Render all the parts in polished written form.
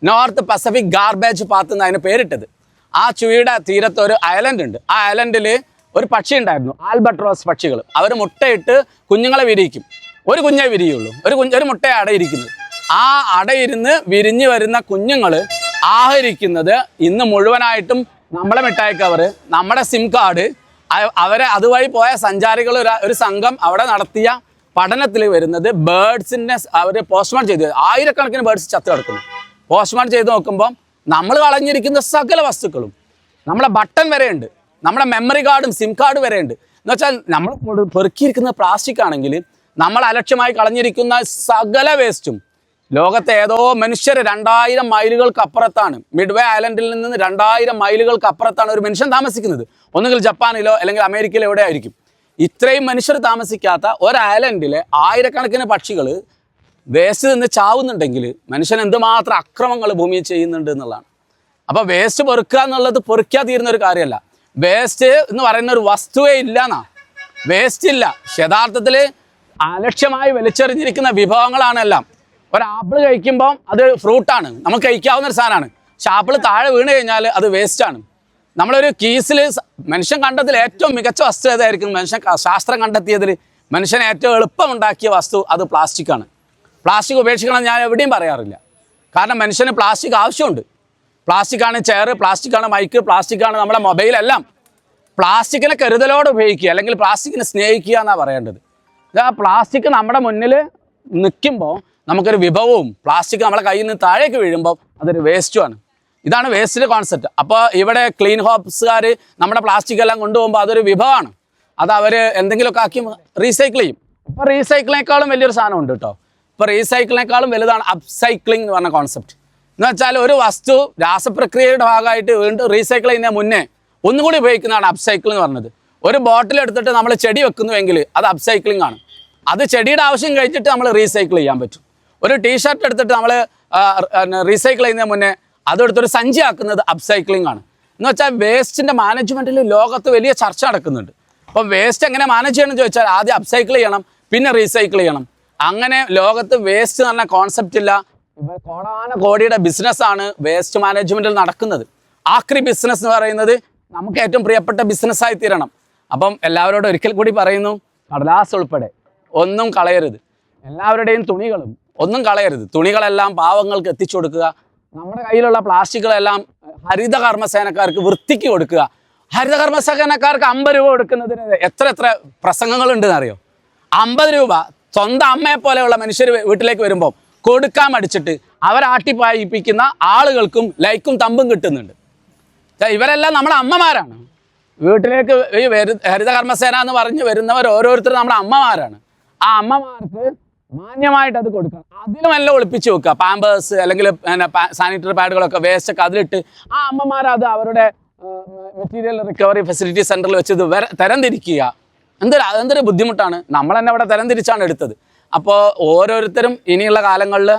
North Pacific garbage path എന്ന് അതിന് പേരിട്ടത്. ആ ചുഴിയുടെ തീരത്ത് ഒരു ഐലൻഡ് ഉണ്ട്. ആ ഐലൻഡിൽ ഒരു പക്ഷി ഉണ്ടായിരുന്നു, ആൽബട്രോസ് പക്ഷികൾ. അവർ മുട്ടയിട്ട് കുഞ്ഞുങ്ങളെ വിരിയിക്കും. ഒരു കുഞ്ഞേ വിരിയുള്ളൂ, ഒരു മുട്ടയെ അടയിരിക്കുന്നത്. ആ അടയിരുന്ന് വിരിഞ്ഞ് വരുന്ന കുഞ്ഞുങ്ങൾ ആഹരിക്കുന്നത് ഇന്ന് മുഴുവനായിട്ടും നമ്മളെ മിഠായി കവറ്, നമ്മുടെ സിം കാർഡ്, അവരെ അതുവഴി പോയ സഞ്ചാരികൾ ഒരു സംഘം അവിടെ നടത്തിയ പഠനത്തിൽ വരുന്നത് ബേഡ്സിനെ അവർ പോസ്റ്റ്മോർട്ടം ചെയ്ത് ആയിരക്കണക്കിന് ബേഡ്സ് ചത്ത് കിടക്കുന്നു. പോസ്റ്റ്മോർട്ടം ചെയ്ത് നോക്കുമ്പോൾ നമ്മൾ കളഞ്ഞിരിക്കുന്ന സകല വസ്തുക്കളും, നമ്മളെ ബട്ടൺ വരെയുണ്ട്, നമ്മുടെ മെമ്മറി കാർഡും സിം കാർഡ് വരെയുണ്ട്. എന്ന് വെച്ചാൽ നമ്മൾ പെറുക്കിയിരിക്കുന്ന പ്ലാസ്റ്റിക് ആണെങ്കിൽ നമ്മൾ അലക്ഷ്യമായി കളഞ്ഞിരിക്കുന്ന സകല വേസ്റ്റും ലോകത്തെ ഏതോ മനുഷ്യർ 2000 മൈലുകൾക്ക് അപ്പുറത്താണ്, മിഡ്വേ ഐലൻഡിൽ നിന്ന് 2000 മൈലുകൾക്ക് അപ്പുറത്താണ് ഒരു മനുഷ്യൻ താമസിക്കുന്നത്. ഒന്നുകിൽ ജപ്പാനിലോ അല്ലെങ്കിൽ അമേരിക്കയിലോ എവിടെ ആയിരിക്കും. ഇത്രയും മനുഷ്യർ താമസിക്കാത്ത ഒരു ഐലൻഡിലെ ആയിരക്കണക്കിന് പക്ഷികൾ വേസ്റ്റ് നിന്ന് ചാവുന്നുണ്ടെങ്കിൽ മനുഷ്യൻ എന്തുമാത്രം അക്രമങ്ങൾ ഭൂമിയിൽ ചെയ്യുന്നുണ്ട് എന്നുള്ളതാണ്. അപ്പോൾ വേസ്റ്റ് പെറുക്കുക എന്നുള്ളത് പെറുക്കാൻ തീരുന്ന ഒരു കാര്യമല്ല. വേസ്റ്റ് എന്ന് പറയുന്ന ഒരു വസ്തുവേ ഇല്ല എന്നാ. വേസ്റ്റ് ഇല്ല. യഥാർത്ഥത്തിൽ അലക്ഷ്യമായി വലിച്ചെറിഞ്ഞിരിക്കുന്ന വിഭവങ്ങളാണ് എല്ലാം. ഒരു ആപ്പിൾ കഴിക്കുമ്പോൾ അത് ഫ്രൂട്ടാണ്, നമുക്ക് കഴിക്കാവുന്ന ഒരു സാധനമാണ്. പക്ഷെ ആപ്പിൾ താഴെ വീണ് കഴിഞ്ഞാൽ അത് വേസ്റ്റാണ്. നമ്മളൊരു കീസിൽ മനുഷ്യൻ കണ്ടതിൽ ഏറ്റവും മികച്ച വസ്തു ഏതായിരിക്കും? ശാസ്ത്രം കണ്ടെത്തിയതിൽ മനുഷ്യൻ ഏറ്റവും എളുപ്പമുണ്ടാക്കിയ വസ്തു അത് പ്ലാസ്റ്റിക്കാണ്. പ്ലാസ്റ്റിക് ഉപേക്ഷിക്കണം ഞാൻ എവിടെയും പറയാറില്ല. കാരണം മനുഷ്യന് പ്ലാസ്റ്റിക് ആവശ്യമുണ്ട്. പ്ലാസ്റ്റിക്കാണ് ചെയർ, പ്ലാസ്റ്റിക്കാണ് മൈക്ക്, പ്ലാസ്റ്റിക്കാണ് നമ്മുടെ മൊബൈലെല്ലാം. പ്ലാസ്റ്റിക്കിനെ കരുതലോടെ ഉപയോഗിക്കുക, അല്ലെങ്കിൽ പ്ലാസ്റ്റിക്കിനെ സ്നേഹിക്കുക എന്നാണ് പറയേണ്ടത്. ആ പ്ലാസ്റ്റിക് നമ്മുടെ മുന്നിൽ നിൽക്കുമ്പോൾ നമുക്കൊരു വിഭവവും, പ്ലാസ്റ്റിക് നമ്മളെ കയ്യിൽ നിന്ന് താഴേക്ക് വീഴുമ്പോൾ അതൊരു വേസ്റ്റുമാണ്. ഇതാണ് വേസ്റ്റിൻ്റെ കോൺസെപ്റ്റ്. അപ്പോൾ ഇവിടെ ക്ലീൻ ഹോപ്സുകാർ നമ്മുടെ പ്ലാസ്റ്റിക് എല്ലാം കൊണ്ടുപോകുമ്പോൾ അതൊരു വിഭവമാണ്. അത് അവർ എന്തെങ്കിലുമൊക്കെ ആക്കി റീസൈക്കിൾ ചെയ്യും. ഇപ്പോൾ റീസൈക്കിളിനേക്കാളും വലിയൊരു സാധനം ഉണ്ട് കേട്ടോ. ഇപ്പോൾ റീസൈക്കിളിനേക്കാളും വലുതാണ് അപ്സൈക്ലിംഗ് എന്ന് പറഞ്ഞ കോൺസെപ്റ്റ്. എന്ന് വെച്ചാൽ ഒരു വസ്തു രാസപ്രക്രിയയുടെ ഭാഗമായിട്ട് വീണ്ടും റീസൈക്കിൾ ചെയ്യുന്ന മുന്നേ ഒന്നുകൂടി ഉപയോഗിക്കുന്നതാണ് അപ്സൈക്കിൾ എന്ന് പറഞ്ഞത്. ഒരു ബോട്ടിൽ എടുത്തിട്ട് നമ്മൾ ചെടി വെക്കുന്നുവെങ്കിൽ അത് അപ്സൈക്ലിംഗ് ആണ്. അത് ചെടിയുടെ ആവശ്യം കഴിഞ്ഞിട്ട് നമ്മൾ റീസൈക്കിൾ ചെയ്യാൻ പറ്റും. ഒരു ടീഷർട്ട് എടുത്തിട്ട് നമ്മൾ റീസൈക്കിൾ ചെയ്യുന്നതിന് മുന്നേ അതെടുത്തൊരു സഞ്ചി ആക്കുന്നത് അപ്സൈക്ലിംഗ് ആണ്. എന്ന് വെച്ചാൽ വേസ്റ്റിൻ്റെ മാനേജ്മെൻറ്റിൽ ലോകത്ത് വലിയ ചർച്ച നടക്കുന്നുണ്ട്. അപ്പോൾ വേസ്റ്റ് എങ്ങനെ മാനേജ് ചെയ്യണമെന്ന് ചോദിച്ചാൽ ആദ്യം അപ്സൈക്കിൾ ചെയ്യണം, പിന്നെ റീസൈക്കിൾ ചെയ്യണം. അങ്ങനെ ലോകത്ത് വേസ്റ്റ് എന്ന് പറഞ്ഞ കോൺസെപ്റ്റ് ഇല്ല. കോടാനുകോടിയുടെ ബിസിനസ്സാണ് വേസ്റ്റ് മാനേജ്മെൻറ്റിൽ നടക്കുന്നത്. ആക്രി ബിസിനസ് എന്ന് പറയുന്നത് നമുക്ക് ഏറ്റവും പ്രിയപ്പെട്ട ബിസിനസ്സായി തീരണം. അപ്പം എല്ലാവരോടും ഒരിക്കൽ കൂടി പറയുന്നു, കടലാസ് ഉൾപ്പെടെ ഒന്നും കളയരുത്. എല്ലാവരുടെയും തുണികളും ഒന്നും കളയരുത്. തുണികളെല്ലാം പാവങ്ങൾക്ക് എത്തിച്ചു കൊടുക്കുക. നമ്മുടെ കയ്യിലുള്ള പ്ലാസ്റ്റിക്കുകളെല്ലാം ഹരിത കർമ്മസേനക്കാർക്ക് വൃത്തിക്ക് കൊടുക്കുക. ഹരിത കർമ്മസേനക്കാർക്ക് 50 രൂപ കൊടുക്കുന്നതിന് എത്ര പ്രസംഗങ്ങളുണ്ടെന്ന് അറിയോ? 50 രൂപ സ്വന്തം അമ്മയെ പോലെയുള്ള മനുഷ്യർ വീട്ടിലേക്ക് വരുമ്പോൾ കൊടുക്കാൻ മടിച്ചിട്ട് അവരാട്ടിപ്പായിപ്പിക്കുന്ന ആളുകൾക്കും ലൈക്കും തമ്പും കിട്ടുന്നുണ്ട്. ഇവരെല്ലാം നമ്മുടെ അമ്മമാരാണ്. വീട്ടിലേക്ക് ഈ ഹരിത കർമ്മസേന എന്ന് പറഞ്ഞ് വരുന്നവർ ഓരോരുത്തരും നമ്മുടെ അമ്മമാരാണ്. ആ അമ്മമാർക്ക് മാന്യമായിട്ട് അത് കൊടുക്കണം. അതിലുമെല്ലാം ഒളിപ്പിച്ച് വെക്കുക. പാമ്പേഴ്സ് അല്ലെങ്കിൽ സാനിറ്ററി പാഡുകളൊക്കെ വേസ്റ്റൊക്കെ അതിലിട്ട് ആ അമ്മമാരത് അവരുടെ മെറ്റീരിയൽ റിക്കവറി ഫെസിലിറ്റി സെൻറ്ററിൽ വെച്ച് ഇത് തരംതിരിക്കുക. എന്തൊരു ബുദ്ധിമുട്ടാണ്. നമ്മൾ തന്നെ അവിടെ തരംതിരിച്ചാണ് എടുത്തത്. അപ്പോൾ ഓരോരുത്തരും ഇനിയുള്ള കാലങ്ങളിൽ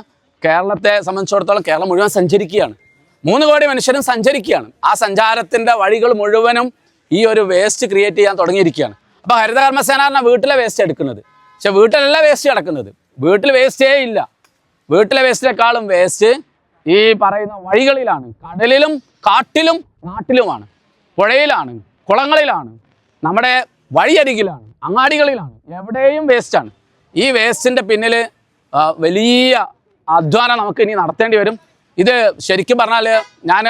കേരളത്തെ സംബന്ധിച്ചിടത്തോളം കേരളം മുഴുവൻ സഞ്ചരിക്കുകയാണ്. 3 കോടി മനുഷ്യരും സഞ്ചരിക്കുകയാണ്. ആ സഞ്ചാരത്തിൻ്റെ വഴികൾ മുഴുവനും ഈ ഒരു വേസ്റ്റ് ക്രിയേറ്റ് ചെയ്യാൻ തുടങ്ങിയിരിക്കുകയാണ്. അപ്പോൾ ഹരിത കർമ്മസേന വീട്ടിലെ വേസ്റ്റ് എടുക്കുന്നത്, പക്ഷെ വീട്ടിലല്ല വേസ്റ്റ് കിടക്കുന്നത്. വീട്ടിൽ വേസ്റ്റേ ഇല്ല. വീട്ടിലെ വേസ്റ്റിനേക്കാളും വേസ്റ്റ് ഈ പറയുന്ന വഴികളിലാണ്. കടലിലും കാട്ടിലും നാട്ടിലുമാണ്, പുഴയിലാണ്, കുളങ്ങളിലാണ്, നമ്മുടെ വഴിയരികിലാണ്, അങ്ങാടികളിലാണ്, എവിടെയും വേസ്റ്റാണ്. ഈ വേസ്റ്റിൻ്റെ പിന്നിൽ വലിയ അധ്വാനം നമുക്ക് ഇനി നടത്തേണ്ടി വരും. ഇത് ശരിക്കും പറഞ്ഞാൽ ഞാൻ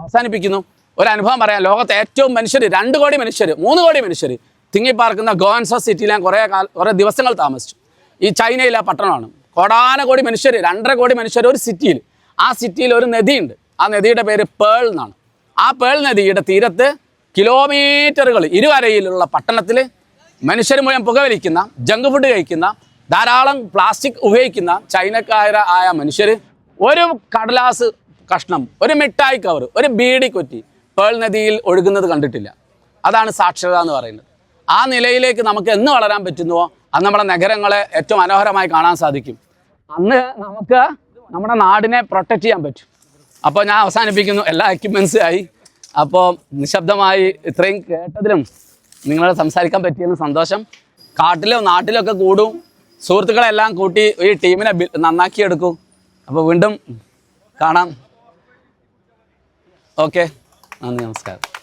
അവസാനിപ്പിക്കുന്നു. ഒരു അനുഭവം പറയാം. ലോകത്തെ ഏറ്റവും മനുഷ്യർ 2 കോടി മനുഷ്യർ 3 കോടി മനുഷ്യർ തിങ്ങിപ്പാർക്കുന്ന ഗോവൻസോ സിറ്റിയിൽ ഞാൻ കുറേ ദിവസങ്ങൾ താമസിച്ചു. ഈ ചൈനയിലെ പട്ടണമാണ്. കോടാനുകോടി മനുഷ്യർ, 2.5 കോടി മനുഷ്യർ ഒരു സിറ്റിയിൽ. ആ സിറ്റിയിൽ ഒരു നദിയുണ്ട്. ആ നദിയുടെ പേര് പേൾ എന്നാണ്. ആ പേൾ നദിയുടെ തീരത്ത് കിലോമീറ്ററുകൾ ഇരുവരയിലുള്ള പട്ടണത്തിൽ മനുഷ്യർ മുഴുവൻ പുകവലിക്കുന്ന, ജങ്ക് ഫുഡ് കഴിക്കുന്ന, ധാരാളം പ്ലാസ്റ്റിക് ഉപയോഗിക്കുന്ന ചൈനക്കാരായ മനുഷ്യർ ഒരു കടലാസ് കഷ്ണം, ഒരു മിഠായി കവർ, ഒരു ബീഡി കൊറ്റി പേൾ നദിയിൽ ഒഴുകുന്നത് കണ്ടിട്ടില്ല. അതാണ് സാക്ഷരത എന്ന് പറയുന്നത്. ആ നിലയിലേക്ക് നമുക്ക് എന്ന് വളരാൻ പറ്റുന്നുവോ അന്ന് നമ്മുടെ നഗരങ്ങളെ ഏറ്റവും മനോഹരമായി കാണാൻ സാധിക്കും. അന്ന് നമുക്ക് നമ്മുടെ നാടിനെ പ്രൊട്ടക്റ്റ് ചെയ്യാൻ പറ്റും. അപ്പോൾ ഞാൻ അവസാനിപ്പിക്കുന്നു. എല്ലാ എക്യുപ്മെൻസും ആയി. അപ്പോൾ നിശബ്ദമായി ഇത്രയും കേട്ടതിലും നിങ്ങളോട് സംസാരിക്കാൻ പറ്റിയതിന് സന്തോഷം. കാട്ടിലും നാട്ടിലൊക്കെ കൂടും. സുഹൃത്തുക്കളെല്ലാം കൂട്ടി ഈ ടീമിനെ നന്നാക്കിയെടുക്കും. അപ്പോൾ വീണ്ടും കാണാം. ഓക്കെ, നന്ദി, നമസ്കാരം.